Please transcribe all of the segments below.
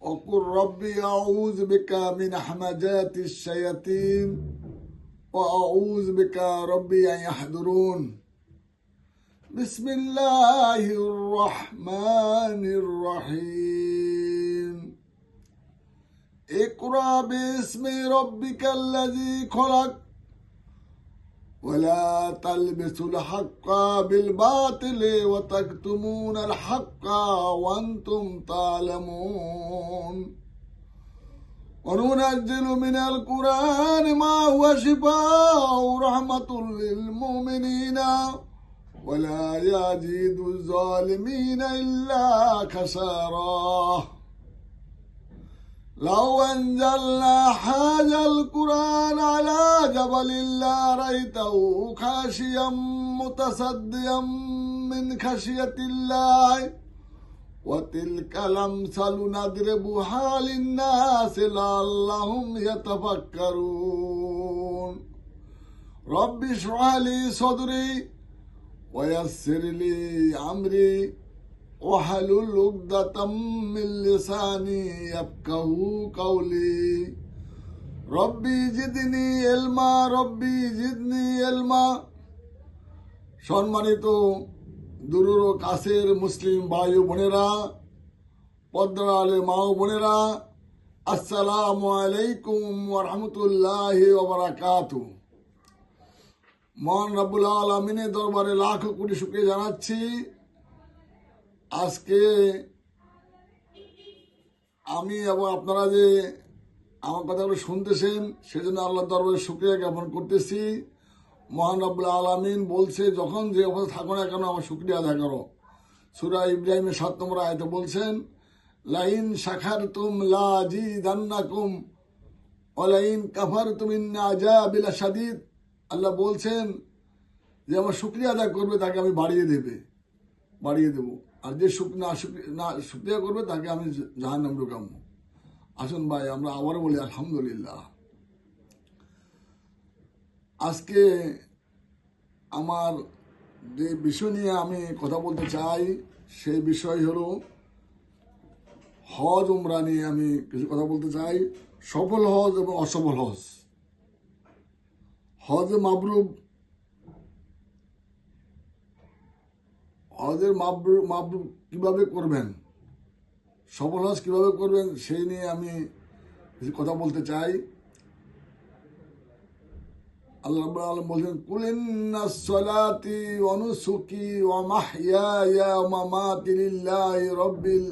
وقل ربي أعوذ بك من همزات الشياطين وأعوذ بك ربي أن يحضرون بسم الله الرحمن الرحيم اقرأ باسم ربك الذي خلق ولا تلبسوا الحق بالباطل وتكتمون الحق وأنتم تعلمون وننزل من القرآن ما هو شفاء ورحمة للمؤمنين ولا يزيد الظالمين إلا خسارا لو أنزلنا هذا القرآن على جبل لرأيته خاشعا متصدعا من خشية الله وتلك الأمثال نضربها للناس لعلهم يتفكرون رب اشرح لي صدري ويسر لي أمري واحلل عقدة من لساني يفقهوا قولي ربي زدني علما ربي زدني علما সম্মানিত দূর ও কাছের মুসলিম ভাই ও বোনেরা, পর্দার আলে মা ও বোনেরা, আসসালামু আলাইকুম ওয়া রাহমাতুল্লাহি ওয়া বারাকাতুহু। মহান রব্বুল আলামিনের দরবারে লাখ কোটি শুকরিয়া জানাচ্ছি। আজকে আমি এবং আপনারা যে আমার কথাগুলো শুনতেছেন সেজন্য আল্লাহর দরবারে শুকরিয়া জ্ঞাপন করতেছি। মহান রব্বুল আলামিন বলছে, যখন যে অবস্থা থাকো না কেন আমার শুকরিয়া আদায় করো। সূরা ইব্রাহিমের ৭ নম্বর আয়াতে বলছেন, লাইন শাকারতুম লাযিদান্নাকুম ওয়া লাইন কাফারতুম ইন্না আযাবি লাশাদীদ। আল্লাহ বলছেন যে আমার শুকরিয়া আদায় করবে তাকে আমি বাড়িয়ে দেব, আর যে শুকরিয়া করবে তাকে আমি জাহান্নাম ঢুকাবো। আসুন ভাই, আমরা আবারও বলি আলহামদুলিল্লাহ। আজকে আমার যে বিষয় নিয়ে আমি কথা বলতে চাই সেই বিষয় হলো হজ উমরা নিয়ে আমি কিছু কথা বলতে চাই। সফল হজ এবং অসফল হজ। হজের মাবরুর কিভাবে করবেন, সফল হজ কিভাবে করবেন সেই নিয়ে আমি কিছু কথা বলতে চাই। আল্লাহ রাব্বুল আলামিন বলেন, কুল ইন্নাস সালাতি ওয়া নুসুকি ওয়া মাহইয়ায়া ওয়া মামাতি লিল্লাহি রাব্বিল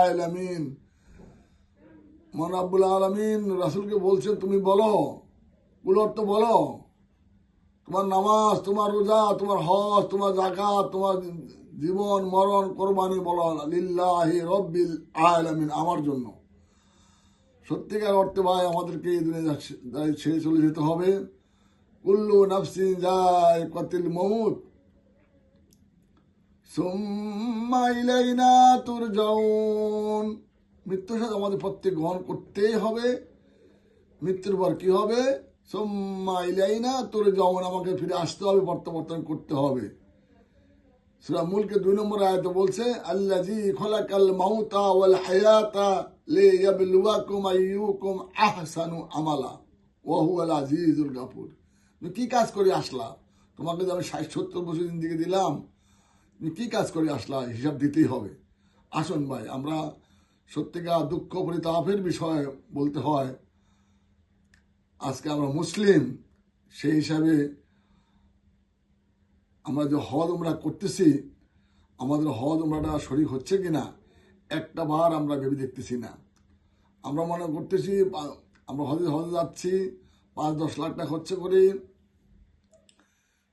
আলামিন। মহান রাব্বুল আলামিন রাসূলকে বলছেন, তুমি বলো, কুল অর্থ বলো, তোমার নামাজ, তোমার রোজা, তোমার হজ, তোমার যাকাত, তোমার জীবন মরণ কোরবানি বলো লিল্লাহি রাব্বিল আলামিন, আমার জন্য। সত্যিকার অর্থে ভাই আমাদেরকে এই দুনিয়া ছেড়ে চলে যেতে হবে। কুল্লু নাফসিন যায়কাতুল মউত সুম্মা ইলাইনা তুরজাউন। মৃত্যুর সাথে আমাদের প্রত্যেক গ্রহণ করতেই হবে। মৃত্যুর পর কি হবে? সুম্মা ইলাইনা তুরজাউন, আমাকে ফিরে আসতে হবে, প্রত্যাবর্তন করতে হবে। সূরা মুলকের ২ নম্বর আয়াতে বলছে, আল্লাযী খালাকাল মাউতা ওয়াল হায়াতা লিয়াবলুয়াকুম আইয়ুকুম আহসানু আমালা ওয়া হুয়াল আজিজুল গাফুর। তুমি কি কাজ করে আসলা? তোমাকে যে আমি ৬০-৭০ বছর জিন্দেগি দিলাম, তুমি কি কাজ করে আসলা, হিসাব দিতেই হবে। আসুন ভাই, আমরা সত্যিকার দুঃখ পরিতাপের বিষয় বলতে হয়, আজকে আমরা মুসলিম, সেই হিসাবে আমরা যে হজ উমরা করতেছি, আমাদের হজ উমরাটা শরীক হচ্ছে কিনা একটা বার আমরা ভেবে দেখতেছি না। আমরা মনে করতেছি আমরা হজে যাচ্ছি, ৫-১০ লাখ টাকা খরচ করি।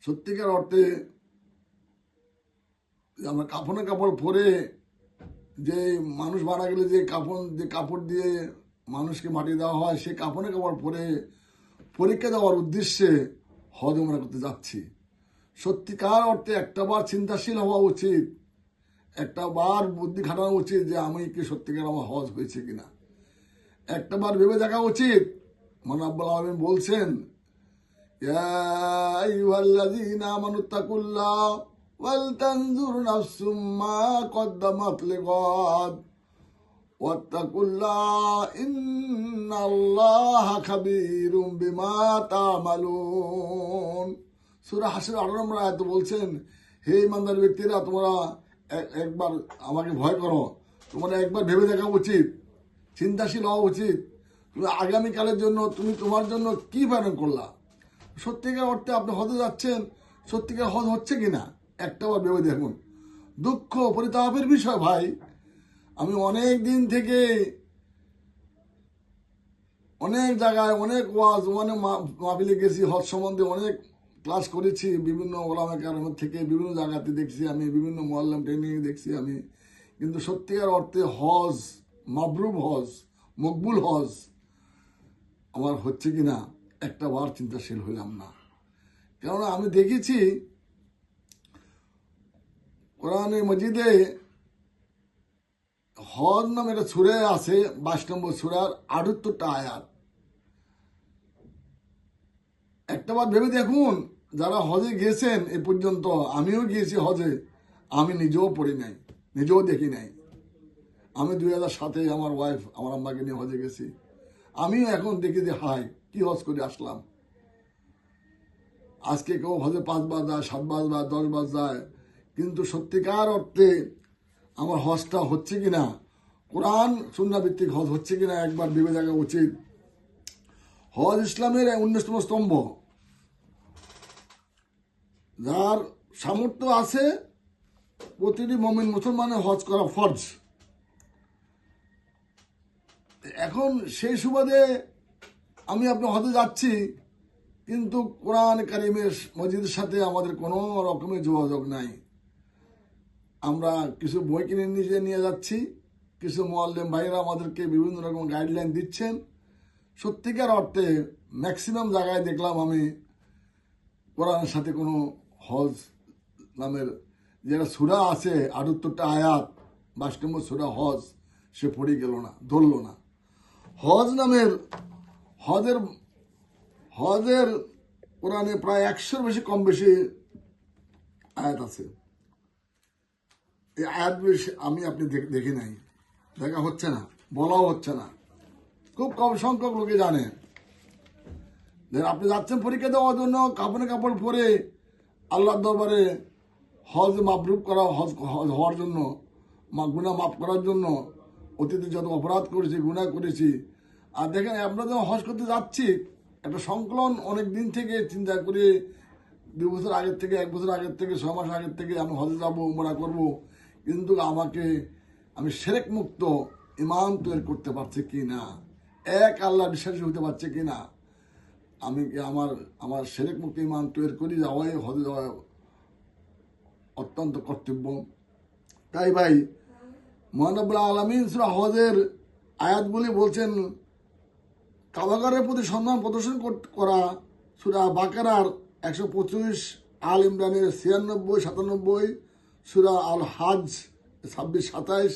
সত্যিকার অর্থে আমরা কাপড় পরে, যে মানুষ মারা গেলে যে কাপড় দিয়ে মানুষকে মাটি দেওয়া হয়, সেই কাপড় পরে পরীক্ষা দেওয়ার উদ্দেশ্যে হজ উমরা করতে যাচ্ছি। সত্যিকার অর্থে একটা বার চিন্তাশীল হওয়া উচিত, একটা বার বুদ্ধি খাটানো উচিত যে আমি কি সত্যিকার আমার হজ হয়েছে কিনা, একটা বার ভেবে দেখা উচিত। মহান রব্বুল আলামিন বলছেন, ইয়া আইয়ুহাল্লাযীনা আমানুত্তাকুল্লাহ ওয়াল তানজুর নাফসুম মা কদ্দামাত লিগাদ ওয়াত্তাকুল্লাহ ইন্নাল্লাহা খাবীরুম বিমা তা'মালুন। সূরা হাসর 18 নম্বর আয়াতে বলছেন, হে ইমানদার ব্যক্তিরা, তোমরা একবার আমাকে ভয় করো। তোমরা একবার ভেবে দেখা উচিত, চিন্তাশীল হওয়া উচিত, তুমি আগামীকালের জন্য তুমি তোমার জন্য কি প্ল্যান করলা। সত্যিকার অর্থে আপনি হজে যাচ্ছেন, সত্যিকার হজ হচ্ছে কিনা একটাবার ভেবে দেখুন। দুঃখ পরিতাপের বিষয় ভাই, আমি অনেক দিন থেকে অনেক জায়গায় অনেক ওয়াজ মানে মাহফিলে গেছি, হজ সম্বন্ধে অনেক ক্লাস করেছি, বিভিন্ন ওলামা কেরামের থেকে বিভিন্ন জায়গাতে দেখছি আমি, বিভিন্ন মুআল্লিম ট্রেনিং দেখছি আমি, কিন্তু সত্যিকার অর্থে হজ, মাবরুর হজ, মকবুল হজ আমার হচ্ছে কিনা একটা বার চিন্তাশীল হইলাম না। কেননা আমি দেখেছি কোরআনে মজিদে হজ নামে একটা সূরা আছে, 22 নম্বর সূরার 78টা আয়াত। একটাবার ভেবে দেখুন, যারা হজে গিয়েছেন এ পর্যন্ত, আমিও গিয়েছি হজে, আমি নিজেও পড়ি নাই, নিজেও দেখি নাই। আমি 2007-এ আমার ওয়াইফ, আমার আম্মাকে নিয়ে হজে গেছি। আমিও এখন দেখি যে হাই কি হজ করে আসলাম। আজকে কেউ হজে 5 বার যায়, 7 বার যায়, 10 বার যায়, কিন্তু সত্যিকার অর্থে আমার হজটা হচ্ছে কিনা, কোরআন সুন্নাহ ভিত্তিক হজ হচ্ছে কিনা একবার ভেবে দেখা উচিত। হজ ইসলামের 19তম স্তম্ভ। যার সামর্থ্য আছে প্রতিটি মুমিন মুসলমানের হজ করা ফরজ। এখন সেই সুবাদে আমি আপনি হজে যাচ্ছি, কিন্তু কোরআন কারিমের মসজিদের সাথে আমাদের কোনো রকমের যোগাযোগ নাই। আমরা কিছু বই কিনে নিজে নিয়ে যাচ্ছি, কিছু মুআল্লিম ভাইরা আমাদেরকে বিভিন্ন রকম গাইডলাইন দিচ্ছেন। সত্যিকার অর্থে ম্যাক্সিমাম জায়গায় দেখলাম আমি কোরআনের সাথে কোনো হজ নামের যেটা সূরা আছে 78টা আয়াত, 22 নম্বর সূরা হজ, সে পড়ে গেল না, ধরল না। হজ নামের হজের কোরআনে প্রায় 100-র বেশি কম বেশি আয়াত আছে। এই আয়াতগুলি আমি আপনি দেখি নাই, দেখা হচ্ছে না, বলাও হচ্ছে না, খুব কম সংখ্যক লোকে জানে। আপনি যাচ্ছেন পরীক্ষা দেওয়ার জন্য, কাপড়ে কাপড় পরে আল্লাহর দরবারে হজ মাবরুর করা, হজ হওয়ার জন্য, গুনাহ মাফ করার জন্য, অতীতে যত অপরাধ করেছি, গুনাহ করেছি। আর দেখেন, আমরা যখন হজ করতে যাচ্ছি, একটা সংকলন অনেক দিন থেকে চিন্তা করে, 2 বছর আগের থেকে, 1 বছর আগের থেকে, 6 মাস আগের থেকে আমি হজে যাবো, উমরা করবো, কিন্তু আমি শিরক মুক্ত ঈমান তৈরি করতে পারছি কি না, এক আল্লাহ বিশ্বাসী হতে পারছে কি না, আমি আমার শিরক মুক্ত ঈমান তৈরি করি যাওয়াই হজে যাওয়া অত্যন্ত কর্তব্য। তাই ভাই, মহান রব্বুল আলামিন সূরা হজের আয়াতগুলি বলছেন, কাবাগারের প্রতি সম্মান প্রদর্শন করা। সূরা বাকারার 125, আল ইমরানের 96-97, সূরা আল হাজ 26-27,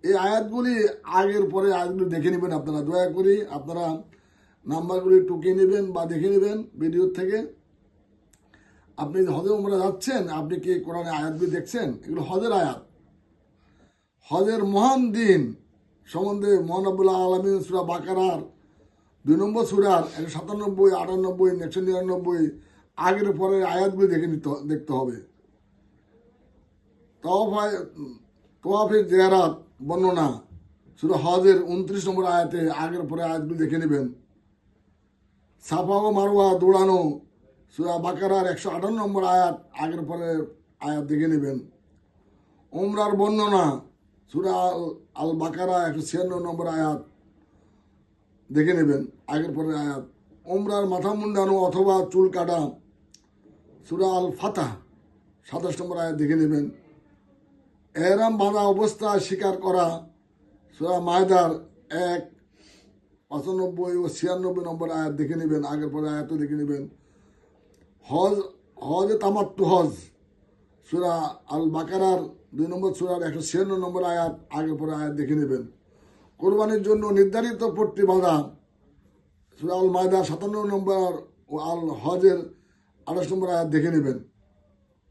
এই আয়াতগুলি আগের পরে আয়াতগুলি দেখে নেবেন আপনারা। দয়া করে আপনারা নাম্বারগুলি টুকিয়ে নেবেন বা দেখে নেবেন ভিডিও থেকে। আপনি হজে উমরা যাচ্ছেন, আপনি কি কোরআনে আয়াতগুলি দেখছেন? এগুলো হজের আয়াত। হজের মহান দিন সম্বন্ধে মহান রব্বুল আলামিন সূরা বাকারার 2 নম্বর সূরার 197, 98, 199 আগের পরে আয়াতগুলি দেখতে হবে। তওয়াফের জিয়ারাত বর্ণনা সূরা হজের 29 নম্বর আয়াতে আগের পরে আয়াতগুলি দেখে নেবেন। সাফা ও মারওয়া দৌড়ানো সূরা বাকারার 158 নম্বর আয়াত আগের পরে আয়াত দেখে নেবেন। উমরার বর্ণনা সূরা আল বাকারা 196 নম্বর আয়াত দেখে নেবেন, আগের পরে আয়াত। উমরার মাথা মুন্ডানো অথবা চুল কাটা সূরা আল ফাতাহ 27 নম্বর আয়াত দেখে নেবেন। এহরাম বাঁধা অবস্থায় শিকার করা সূরা মায়দার 1, 95 ও 96 নম্বর আয়াত দেখে নেবেন, আগের পরে আয়াতও দেখে নেবেন। হজে তামাত্তু হজ সূরা আল বাকারার 2 নম্বর সূরার 196 নম্বর আয়াত আগের পরে আয়াত দেখে নেবেন। কোরবানির জন্য নির্ধারিত পট্টি বাঁধা সূরা আল মায়দার 57 নম্বর ও আল হজের 28 নম্বর আয়াত দেখে নেবেন।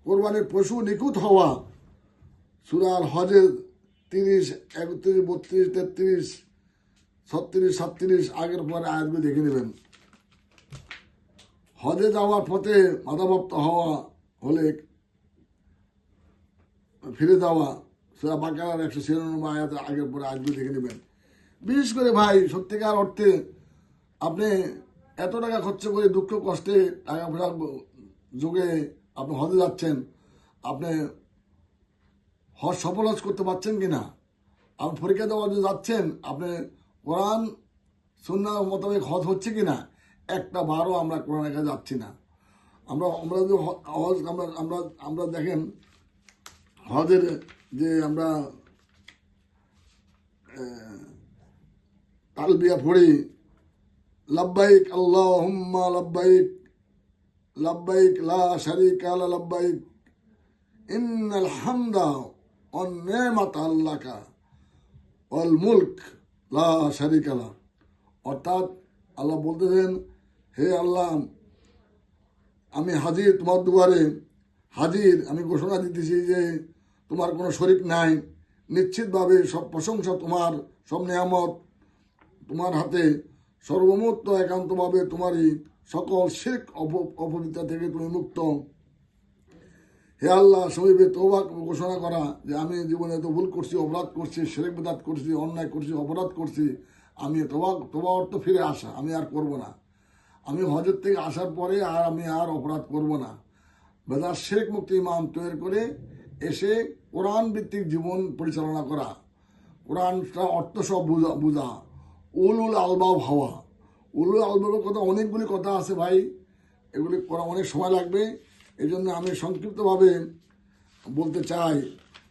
কোরবানির পশু নিখুঁত হওয়া সূরা আল হজের 30, 31, 32, 33, 36, 37 আগের পরে আয়াতগুলো দেখে নেবেন। হজে যাওয়ার পথে বাধাপ্রাপ্ত হওয়া হলে ফিরে যাওয়া, সূরা বাকারার 196 আয়াত আগের পরে আয়াতগুলো দেখে নেবেন। বিশেষ করে ভাই সত্যিকার অর্থে আপনি এত টাকা খরচ করে দুঃখ কষ্টে টাকা পয়সা যোগে আপনি হজে যাচ্ছেন, আপনি হজ সফল হজ করতে পারছেন কিনা? আপনি পরীক্ষা দেওয়ার জন্য যাচ্ছেন, আপনি কোরআন সুন্নাহ মোতাবেক হজ হচ্ছে কিনা? একটা বারও আমরা কোরআনের কাছে যাচ্ছি না। আমরা আমরা যে হজ আমরা আমরা আমরা দেখেন হজের যে আমরা তালবিয়া পড়ি, লাব্বাইক আল্লাহুম্মা লাব্বাইক লাব্বাইক লা শারীকা লা লাব্বাইক ইন্নাল হামদা ওয়ান নি'মাতা লাকা ওয়াল মুলক লা শারীকা লাক। অর্থাৎ আল্লাহ বলতেছেন, হে আল্লাহ, আমি হাজির তোমার দুয়ারে হাজির, আমি ঘোষণা দিতেছি যে তোমার কোনো শরিক নাই, নিশ্চিতভাবে সব প্রশংসা তোমার, সব নিয়ামত তোমার হাতে, সর্বমুক্ত একান্তভাবে তোমারই, সকল শিরক অপবিত্রতা থেকে তুমি মুক্ত। হে আল্লাহ, সমীপে তওবা ঘোষণা করা যে আমি জীবনে তো ভুল করছি, অপরাধ করছি, শিরক বিদআত করছি, অন্যায় করছি, অপরাধ করছি, আমি তওবা অর্থ ফিরে আসা, আমি আর করব না। আমি হজের থেকে আসার পরে আমি আর অপরাধ করব না। বেদাত শিরক মুক্ত ইমান তৈরি করে এসে কোরআন ভিত্তিক জীবন পরিচালনা করা, কোরআনটা অর্থ সব বুঝা, উলুল আলবাব হওয়া। উলুল আলবাবের কথা অনেকগুলি কথা আছে ভাই, এগুলি করা অনেক সময় লাগবে। এই জন্য আমি সংক্ষিপ্তভাবে বলতে চাই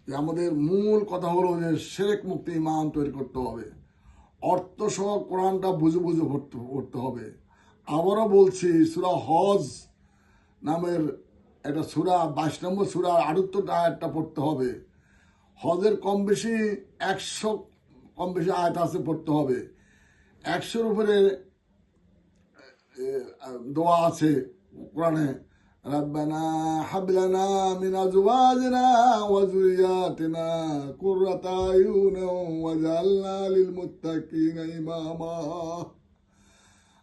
যে আমাদের মূল কথা হলো যে শিরক মুক্ত ইমান তৈরি করতে হবে, অর্থ সহ কোরআনটা বুঝে বুঝে পড়তে হবে। আবারও বলছি, সূরা হজ নামের একটা সূরা, 22 নম্বর সূরার 78 আয়াতটা পড়তে হবে। হজের কম বেশি 100 কম বেশি আয়াত আছে, পড়তে হবে। 100-র উপরে দোয়া আছে কোরআনে। রাব্বানা হাবলানা মিন আজওয়াজিনা ওয়া যুররিয়াতিনা কুররাতা আয়ুন ওয়াজআলনা লিল মুত্তাকিনা ইমামা।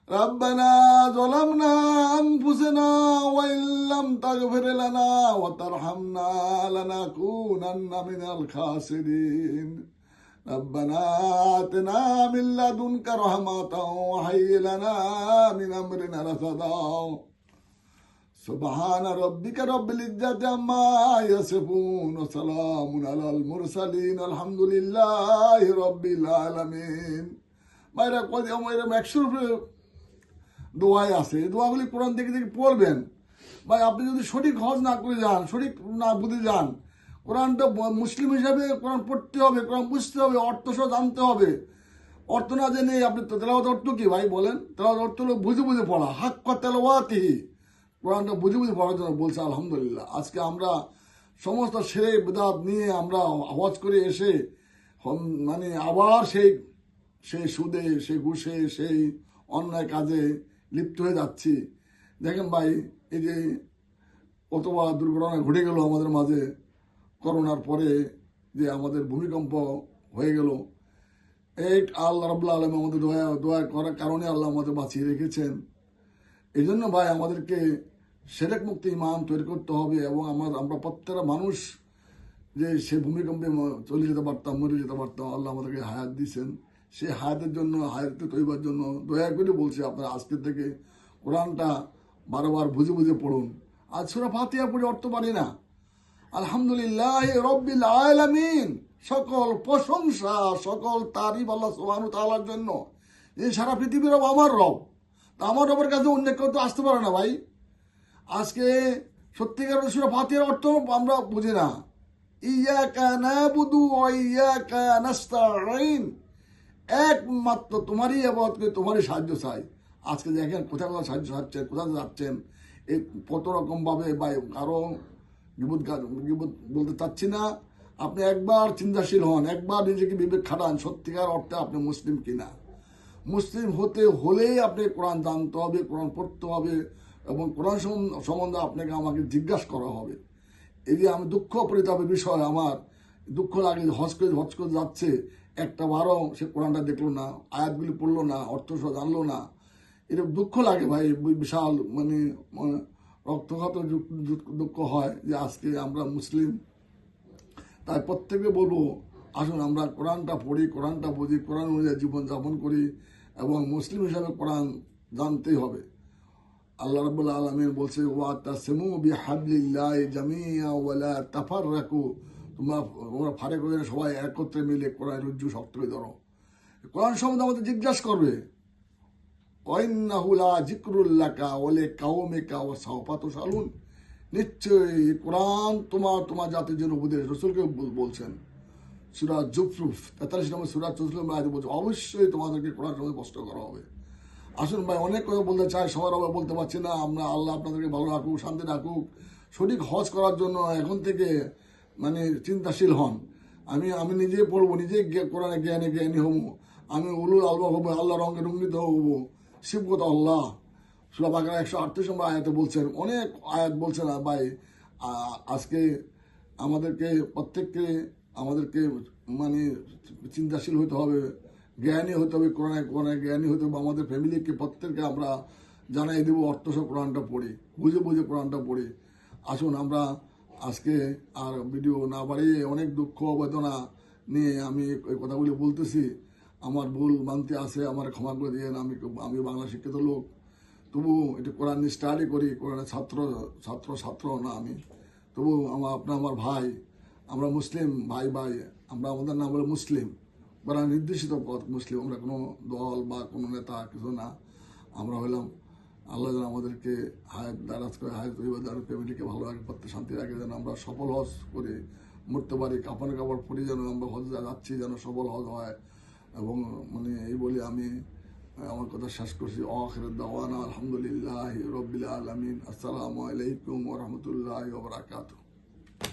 রাব্বানা যালামনা আনফুসানা ওয়া ইল্লাম তাগফির লানা ওয়া তারহামনা লানাকুনান্না মিনাল খাসিরিন। রাব্বানা আতিনা মিন লাদুনকা রাহমাতাও ওয়া হায়্যি লানা মিন আমরিনা রাশাদা। সুবহানা রাব্বিকা রাব্বিল ইজ্জাতি আম্মা ইয়াসিফুন ওয়া সালামুন আলাল মুরসালিন আলহামদুলিল্লাহি রাব্বিল আলামিন। মায়েরা কয় আমার 100 উপরে দোয়াই আছে, দোয়াগুলি কোরআন থেকে দেখে পড়বেন। ভাই আপনি যদি সঠিক হজ না করে যান, সঠিক না বুঝে যান, কোরআনটা মুসলিম হিসাবে কোরআন পড়তে হবে, কোরআন বুঝতে হবে, অর্থ সহ জানতে হবে। অর্থ না জেনে আপনি তেলাওয়াত অর্থ কি ভাই বলেন? তেলাওয়াত অর্থ হলো বুঝে বুঝে পড়া, হাক্কা তেলাওয়াতিহি। কোরআনটা বুঝে বুঝে পড়ার জন্য বলছে আলহামদুলিল্লাহ। আজকে আমরা সমস্ত শিরক বিদআত নিয়ে আমরা হজ করে এসে মানে আবার সেই সুদে, সেই ঘুষে, সেই অন্যায় কাজে লিপ্ত হয়ে যাচ্ছি। দেখেন ভাই, এই যে কতবার দুর্ঘটনা ঘটে গেল আমাদের মাঝে করোনার পরে, যে আমাদের ভূমিকম্প হয়ে গেল, এই আল্লাহ রাব্বুল আলামিন আমাদের দোয়া করার কারণে আল্লাহ আমাদের বাঁচিয়ে রেখেছেন। এই জন্য ভাই আমাদেরকে শিরক মুক্ত ইমান তৈরি করতে হবে। এবং আমরা প্রত্যেকটা মানুষ যে সে ভূমিকম্পে চলে যেতে পারতাম, মরে যেতে পারতাম, আল্লাহ আমাদেরকে হায়াত দিয়েছেন। সেই হায়াতের জন্য, হায়াতে তৈবার জন্য দয়া করে বলছি আপনারা আজকের থেকে কোরআনটা বারবার বুঝে বুঝে পড়ুন। আজ সূরা ফাতিহা পড়ে অর্থ পারি না। আলহামদুলিল্লাহি রাব্বিল আলামিন, সকল প্রশংসা, সকল তারিফ আল্লাহ সুবহানাহু ওয়া তাআলার জন্য, এই সারা পৃথিবীর রব আমার রব। তা আমার রবের কাছে অন্য কেউ তো আসতে পারে না ভাই। আজকে সত্যিকার সূরা ফাতিহার অর্থ আমরা বুঝি না। ইয়াকা নাবুদু ওয়া ইয়াকা নাস্তাঈন, একমাত্র তোমারই ইবাদত করে তোমারই সাহায্য চাই। আজকে দেখেন কোথায় কোথায় সাহায্য চাচ্ছেন, কোথায় যাচ্ছেন, এই কত রকম ভাবে বা কারো বিপদ বলতে চাচ্ছি না। আপনি একবার চিন্তাশীল হন, একবার নিজেকে বিবেক খাটান, সত্যিকার অর্থে আপনি মুসলিম কিনা। মুসলিম হতে হলেই আপনি কোরআন জানতে হবে, কোরআন পড়তে হবে, এবং কোরআন সম্বন্ধে আপনাকে আমাকে জিজ্ঞাসা করা হবে। এই যে আমি দুঃখ পরিতাপের বিষয় আমার, দুঃখ লাগে যে হজ করে যাচ্ছে, একটা বারও সে কোরআনটা দেখলো না, আয়াতগুলি পড়লো না, অর্থ সহ জানলো না। এটা দুঃখ লাগে ভাই, বিশাল মানে রক্তঘাত দুঃখ হয় যে আজকে আমরা মুসলিম। তাই প্রত্যেকে বলবো, আসুন আমরা কোরআনটা পড়ি, কোরআনটা বুঝি, কোরআন অনুযায়ী জীবনযাপন করি, এবং মুসলিম হিসাবে কোরআন জানতেই হবে। আল্লাহ রাব্বুল আলামিন বলছে, ওয়াতাসিমু বিহাবলিল্লাহি জামিআ ওয়ালা তাফাররাকু, তোমরা ফারেক হয়ে না, সবাই একত্রে মিলে কোরআন রজ্জু শক্ত করে ধরো। কোরআন সম্বন্ধে আমাদের জিজ্ঞাসা করবে, ওয়াইন্নাহু লা যিকরুল লাকা ওয়া লিকাওমিকা ওয়া সাওফা তুসআলুন, নিশ্চয়ই কোরআন তোমার জাতির জন্য উপদেশ। রাসূলকে বলছেন সূরা জুফরুফ 43 নম্বর সূরা 44 নম্বর আয়াতে বলছে, অবশ্যই তোমাদেরকে কোরআন সম্বন্ধে প্রশ্ন করা হবে। আসুন ভাই, অনেক কথা বলতে চাই, সবার আবার বলতে পারছি না। আমরা আল্লাহ আপনাদেরকে ভালো রাখুক, শান্তি রাখুক। সঠিক হজ করার জন্য এখন থেকে মানে চিন্তাশীল হন। আমি নিজে পড়বো, নিজে কোরআনে জ্ঞানী হবো, আমি উলুল আলবাব হবো, আল্লাহ রঙে রঙ্গিত হবো, শিবগত আল্লাহ। সূরা বাকারা 138 নম্বর আয়াতে বলছেন, অনেক আয়াত বলছেন। আর ভাই আজকে আমাদেরকে মানে চিন্তাশীল হতে হবে, জ্ঞানী হতে হবে, কোরআনে জ্ঞানী হতে হবে। আমাদের ফ্যামিলিকে প্রত্যেককে আমরা জানাই দেবো, অর্থ সব কোরআনটা পড়ি, বুঝে কোরআনটা পড়ি। আসুন আমরা আজকে আর ভিডিও না বাড়িয়ে, অনেক দুঃখ বেদনা নিয়ে আমি ওই কথাগুলি বলতেছি। আমার ভুল মানতে আসে, আমার ক্ষমা করে দিয়ে। আমি বাংলা শিক্ষিত লোক, তবু একটু কোরআন নিয়ে স্টাডি করি, কোরআনের ছাত্র না আমি, তবু আমার ভাই, আমরা মুসলিম ভাই, আমরা আমাদের নাম বলে মুসলিম, কোরআন নির্দেশিত পথ মুসলিম। আমরা কোনো দল বা কোনো নেতা কিছু না। আমরা হলাম, আল্লাহ যেন আমাদেরকে হায়াত দারাজ করে, হায়াত পরিবার ফ্যামিলিকে ভালো রাখে, প্রত্যেক শান্তি রাখে, যেন আমরা সফল হজ করে মরতে পারি। কাপড় পরি যেন আমরা হজ যাচ্ছি, যেন সফল হজ হয়। এবং মানে এই বলে আমি আমার কথা শেষ করছি। আখির দাওয়ানা আলহামদুলিল্লাহি রাব্বিল আলামিন। আসসালামু আলাইকুম ওয়া রাহমাতুল্লাহি ওয়া বারাকাতুহু।